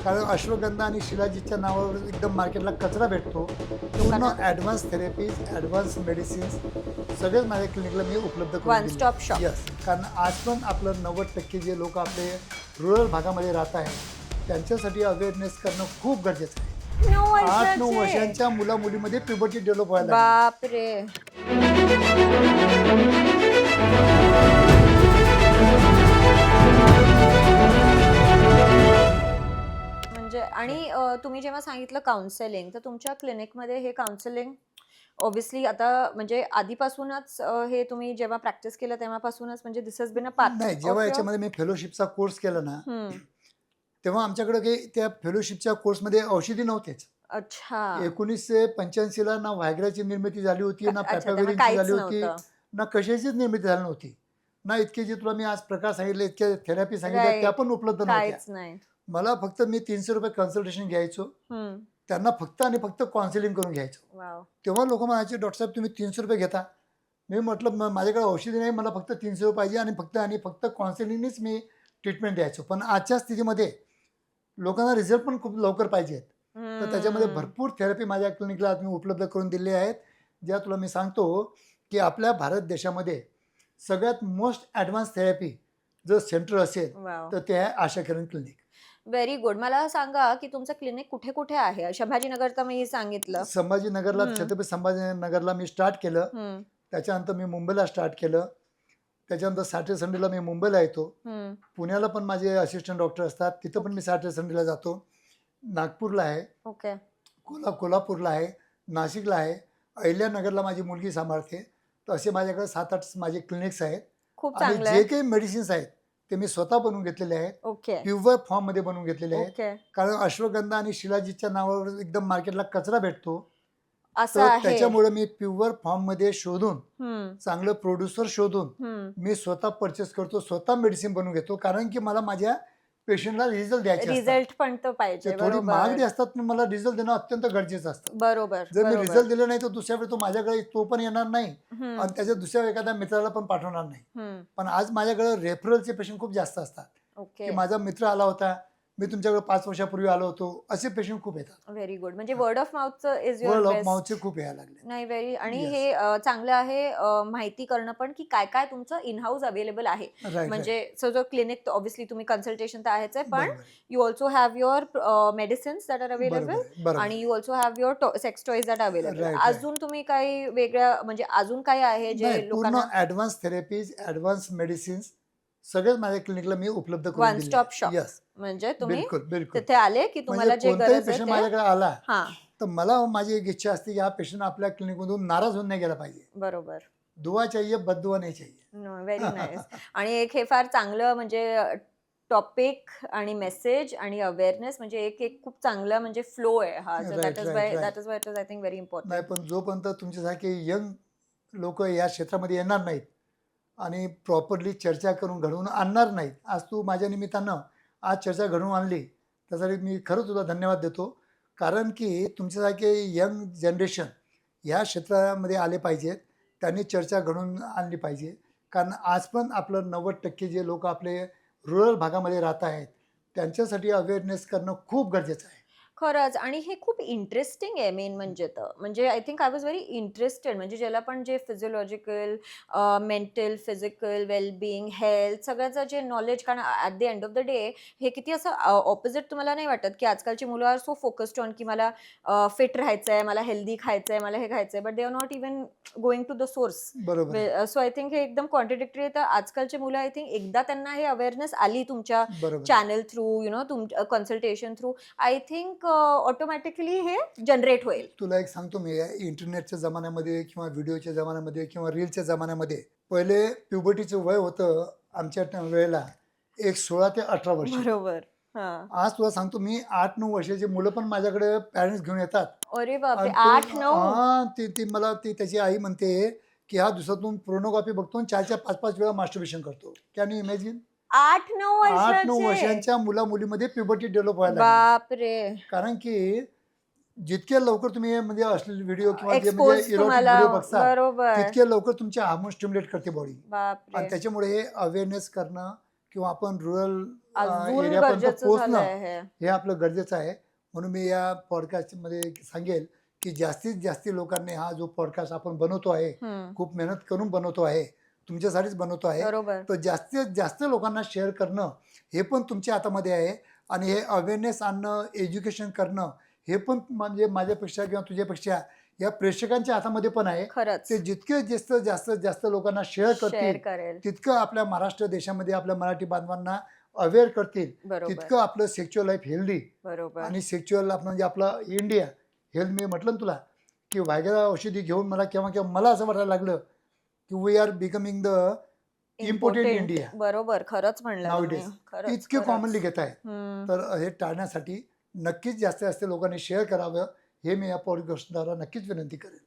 कारण अश्वगंधा आणि शिलाजीतच्या नावावर एकदम मार्केटला कचरा भेटतो. पूर्ण ॲडव्हान्स थेरपीज, ॲडव्हान्स मेडिसिन्स सगळेच माझ्या क्लिनिकला मी उपलब्ध करून वन स्टॉप शॉप. येस, कारण आज पण आपलं 90% जे लोक आपले रुरल भागामध्ये राहत आहेत त्यांच्यासाठी अवेअरनेस करणं खूप गरजेचं आहे. 8-9 वर्षांच्या मुला-मुलीमध्ये प्युबर्टी डेव्हलप व्हायला लागली. बापरे. म्हणजे आणि तुम्ही जेव्हा सांगितलं काउन्सिलिंग, तर तुमच्या क्लिनिकमध्ये हे काउन्सिलिंग ऑब्व्हियसली आता म्हणजे आधीपासूनच हे तुम्ही जेव्हा प्रॅक्टिस केलं तेव्हापासूनच म्हणजे दिस हॅज बीन अ पार्ट नाही, जेव्हा याच्यामध्ये मी फेलोशिपचा कोर्स केला ना, तेव्हा आमच्याकडे काही त्या फेलोशिपच्या कोर्समध्ये औषधी नव्हतेच. अच्छा. 1985 ला ना व्हायग्राची निर्मिती झाली होती, ना अच्छा, तेव्हा पॅपाव्हेरिनची काहीच झाली होती, नव्हतं. ना कशाचीच निर्मिती झाली नव्हती. ना इतके जे तुला मी आज प्रकार सांगितले, इतके थेरपी सांगितल्या त्या राईट. पण उपलब्ध नव्हत्या. काहीच नाही. मला फक्त मी ₹300 कन्सल्टेशन घ्यायचो. त्यांना फक्त आणि फक्त काउन्सिलिंग करून घ्यायचो. वाव. तेव्हा लोक म्हणायचे, डॉक्टर साहेब तुम्ही ₹300 घेता. मी म्हटलं माझ्याकडे औषधी नाही, मला फक्त ₹300 पाहिजे आणि फक्त काउन्सिलिंगनीच मी ट्रीटमेंट द्यायचो. पण आजच्या स्थितीमध्ये लोकांना रिझल्ट पण खूप लवकर पाहिजेत. तर त्याच्यामध्ये भरपूर थेरपी माझ्या क्लिनिकला मी उपलब्ध करून दिले आहेत, ज्या तुला मी सांगतो की आपल्या भारत देशामध्ये सगळ्यात मोस्ट ॲडव्हान्स थेरपी जर सेंटर असेल वाव. तर ते आहे Asha Kiran clinic. Very good. मला सांगा की तुमचं क्लिनिक कुठे कुठे आहे? संभाजीनगर तर मी सांगितलं. संभाजीनगरला, हम्म. छत्रपती संभाजीनगरला मी स्टार्ट केलं. हम्म. त्याच्यानंतर मी मुंबईला स्टार्ट केलं. त्याच्यानंतर सॅटर्डे संडेला मी मुंबईला येतो. हम्म. पुण्याला पण माझे असिस्टंट डॉक्टर असतात, तिथं पण मी सॅटर्डे संडेला जातो. नागपूरला आहे, ओके. कोल्हापूरला आहे, नाशिकला आहे, अहिल्यानगरला माझी मुलगी सांभाळते. तर असे माझ्याकडे 7-8 माझे क्लिनिक्स आहेत. खूप आणि चांगलं जे आहे. काही मेडिसिन्स आहेत ते मी स्वतः बनवून घेतलेले आहेत, ओके. प्युअर फॉर्ममध्ये बनवून घेतलेले आहेत. ओके. कारण अश्वगंधा आणि शिलाजीतच्या नावावर एकदम मार्केटला कचरा भेटतो. असं तर आहे. त्याच्यामुळे मी प्युअर फॉर्ममध्ये शोधून, हम्म. चांगलं प्रोड्युसर शोधून हम्म. मी स्वतः परचेस करतो, स्वतः मेडिसिन बनवून घेतो. कारण की मला माझ्या पेशंटला रिझल्ट द्यायचे असतात. रिझल्ट पण तर ते पाहिजे. थोडी महागडी बरोबर. असतात, पण मला रिझल्ट देणं अत्यंत गरजेचं असतं. बरोबर. जर मी बरोबर. रिझल्ट दिले नाही तर दुसऱ्या वेळी तो माझ्याकडे तो पण येणार नाही हम्म. आणि त्याच्या दुसऱ्या एखाद्या मित्राला पण पाठवणार नाही. हम्म. पण आज माझ्याकडे रेफरलचे पेशंट खूप जास्त असतात, ओके. की माझा मित्र आला होता, मी तुमच्याकडे 5 वर्षापूर्वी आलो होतो, असे पेशंट खूप येतात. Very good. म्हणजे वर्ड ऑफ माउथचं is your word of best. माउथचे खूप यायला लागले. नाही व्हेरी. आणि Yes. हे चांगलं आहे माहिती करणं पण की काय काय तुमचं इन हाऊस अवेलेबल आहे. राईट, म्हणजे जो क्लिनिक ऑब्व्हियसली तुम्ही कन्सल्टेशन तर आहेच आहे, पण बरोबर you also have your medicines that are बरोबर अवेलेबल आहे, बरोबर आणि you also have your sex toys that available. Right, right. अजून तुम्ही काही वेगळ्या म्हणजे अजून काही आहे जे नाही, पूर्ण लोकांना ॲडव्हान्स थेरपीज, ॲडव्हान्स मेडिसिन्स सगळेच माझ्या क्लिनिकला मी उपलब्ध करून वन दिले. Stop shop. यस, म्हणजे तुम्ही बिलकुल बिलकुल. तिथे आले की तुम्हाला म्हणजे जे कोणताही गरज आहे पेशंट ते. माझ्याकडे आला हा. तर मला माझी एक इच्छा असते की हा पेशंट आपल्या क्लिनिकमधून नाराज होऊन नाही गेला पाहिजे. बरोबर. दुआ चाहिए, बददुआ नहीं चाहिए. Very nice. आणि एक हे फार चांगलं म्हणजे टॉपिक आणि मेसेज आणि अवेअरनेस म्हणजे एक एक खूप चांगला म्हणजे फ्लो आहे हा. Right, that is right, Y right. That is why it is I think very नाही, इम्पॉर्टंट. पण जोपर्यंत तुमच्यासारखे यंग लोक या क्षेत्रामध्ये येणार नाहीत आणि प्रॉपरली चर्चा करून घडवून आणणार नाहीत, आज तू माझ्या निमित्तानं आज चर्चा घडवून आणली त्यासाठी मी खरंच तुला धन्यवाद देतो. कारण की तुमच्यासारखे यंग जनरेशन ह्या क्षेत्रामध्ये आले पाहिजेत, त्यांनी चर्चा घडवून आणली पाहिजे. कारण आज पण आपलं 90% जे लोक आपले रुरल भागामध्ये राहत आहेत त्यांच्यासाठी अवेअरनेस करणं खूप गरजेचं आहे. खरंच. आणि हे खूप इंटरेस्टिंग आहे मेन म्हणजे तर. म्हणजे I think I was very interested. म्हणजे ज्याला पण जे physiological, mental, physical wellbeing, health सगळ्याचं जे नॉलेज, कारण at the end of the day हे किती असं ऑपोजिट तुम्हाला नाही वाटत की आजकालची मुलं आर सो फोकस्ड ऑन की मला फिट राहायचं आहे, मला हेल्दी खायचं आहे, मला हे खायचं आहे, but they are not even going to the source. बरोबर आहे, सो आय थिंक हे एकदम कॉन्ट्रडिक्टरी आहे. तर आजकालची मुलं आय थिंक एकदा त्यांना हे अवेअरनेस आली तुमच्या बरोबर आहे. चॅनल थ्रू, यु नो, तुमच्या consultation through, I think automatically हे जनरेट होईल. तुला एक सांगतो मी, इंटरनेटच्या जमान्यामध्ये किंवा व्हिडिओच्या जमान्यामध्ये किंवा रीलच्या जमान्यामध्ये पहिले प्युबर्टीचं वय होतं आमच्या वेळेला एक 16 ते 18 वर्ष. बरोबर. हा. आज तुला सांगतो मी 8-9 वर्षाची मुलं पण माझ्याकडे पॅरेंट्स घेऊन येतात. अरे बापरे. आणि तो 8-9. हां, ती मला त्याची आई म्हणते की हा दिवसातून पोर्नोग्राफी बघतो आणि 4-4, 5-5 वेळा मास्टरबेशन करतो. Can you imagine? 8-9 8-9 वर्षाचे. वर्षांच्या मुला-मुलीमध्ये प्युबर्टी डेव्हलप व्हायला लागली. बापरे. कारण की जितके लवकर तुम्ही म्हणजे असलेले व्हिडिओ किंवा जे एक्सपोज म्हणजे इरोटिक तुम्हाला. व्हिडिओ बघता बरोबर. तितके लवकर तुमचे हार्मोन स्टिम्युलेट करते बॉडी. बापरे. आणि त्याच्यामुळे हे अवेअरनेस करणं किंवा आपण रुरल अजून एरियापर्यंत गरजेचं पोहोचणं झालंय हे. हे आपलं गरजेचं आहे. म्हणून मी या पॉडकास्टमध्ये सांगेल की जास्तीत जास्त लोकांनी हा जो पॉडकास्ट आपण बनवतो आहे, हं, खूप मेहनत करून बनवतो आहे, तुमच्यासाठीच बनवतो आहे, बरोबर. तो जास्तीत जास्त लोकांना शेअर करणं हे पण तुमच्या हातामध्ये आहे. आणि हे अवेअरनेस आणणं, एज्युकेशन करणं हे पण म्हणजे माझ्यापेक्षा किंवा तुझ्यापेक्षा या प्रेक्षकांच्या हातामध्ये पण आहे. खरंच. ते जितके जास्तीत जास्त लोकांना शेअर शेअर करतील, करेल. तितकं आपल्या महाराष्ट्र देशामध्ये आपल्या मराठी बांधवांना अवेअर करतील, बरोबर, तितकं आपलं सेक्च्युअल लाईफ हेल्दी बरोबर. आणि सेक्च्युअल आपण म्हणजे आपलं इंडिया हेल्थ. मी म्हटलं ना तुला की व्हायग्रा औषधी घेऊन मला केव्हा केव्हा मला असं वाटायला लागलं की we are becoming the important important. India बरोबर. खरंच म्हणला नाव तुम्ही. डेज. खरंच, इतके कॉमनली खरंच. घेत आहेत. हं. तर हे टाळण्यासाठी नक्कीच जास्तीत जास्त लोकांनी शेअर करावं हे मी या पॉडकास्टद्वारा नक्कीच विनंती करेन.